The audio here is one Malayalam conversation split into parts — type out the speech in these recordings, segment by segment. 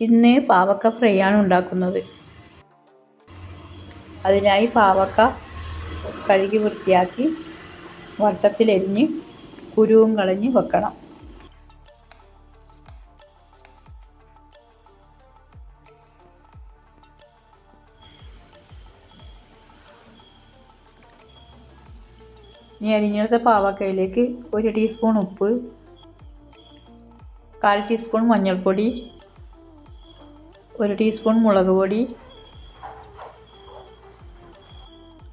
ഇന്ന് പാവക്ക ഫ്രൈ ആണ് ഉണ്ടാക്കുന്നത്. അതിനായി പാവക്ക കഴുകി വൃത്തിയാക്കി വട്ടത്തിലരിഞ്ഞ് കുരുവും കളഞ്ഞ് വെക്കണം. ഇനി അരിഞ്ഞെടുത്ത പാവക്കയിലേക്ക് 1 ടീസ്പൂൺ ഉപ്പ്, 1/4 ടീസ്പൂൺ മഞ്ഞൾപ്പൊടി, 1 ടീസ്പൂൺ മുളക് പൊടി,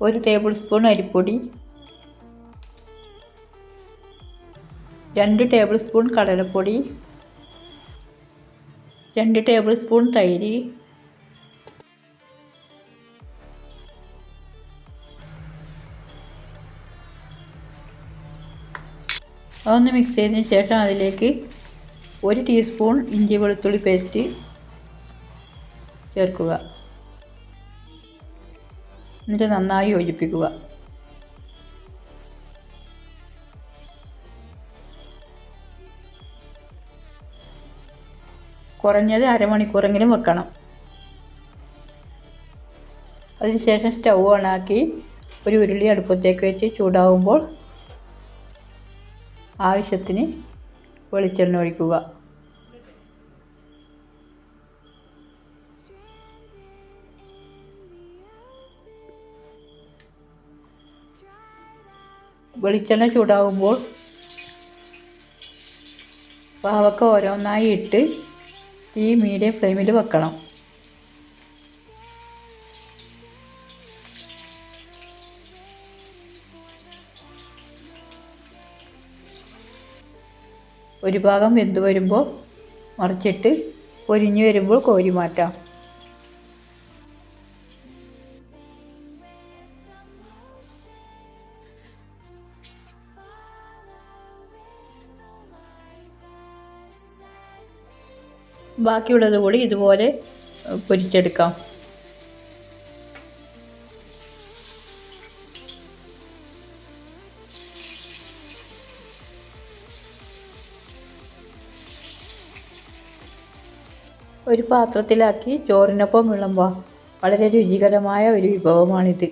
1 ടേബിൾ സ്പൂൺ അരിപ്പൊടി, 2 ടേബിൾ സ്പൂൺ കടലപ്പൊടി, 2 ടേബിൾ സ്പൂൺ തൈര്, അതൊന്ന് മിക്സ് ചെയ്തതിന് ശേഷം അതിലേക്ക് 1 ടീസ്പൂൺ ഇഞ്ചി വെളുത്തുള്ളി പേസ്റ്റ് ചേർക്കുക. എന്നിട്ട് നന്നായി യോജിപ്പിക്കുക. കുറഞ്ഞത് അരമണിക്കൂറെങ്കിലും വെക്കണം. അതിനുശേഷം സ്റ്റൗ ഓണാക്കി ഒരു ഉരുളി അടുപ്പത്തേക്ക് വെച്ച് ചൂടാവുമ്പോൾ ആവശ്യത്തിന് വെളിച്ചെണ്ണ ഒഴിക്കുക. വെളിച്ചെണ്ണ ചൂടാകുമ്പോൾ പാവക്ക ഓരോന്നായി ഇട്ട് തീ മീഡിയം ഫ്ലെയിമിൽ വെക്കണം. ഒരു ഭാഗം വെന്ത് വരുമ്പോൾ മറിച്ചിട്ട് പൊരിഞ്ഞ് വരുമ്പോൾ കോരി മാറ്റാം. ബാക്കിയുള്ളത് കൂടി ഇതുപോലെ പൊരിച്ചെടുക്കാം. ഒരു പാത്രത്തിലാക്കി ചോറിനൊപ്പം വിളമ്പാം. വളരെ രുചികരമായ ഒരു വിഭവമാണിത്.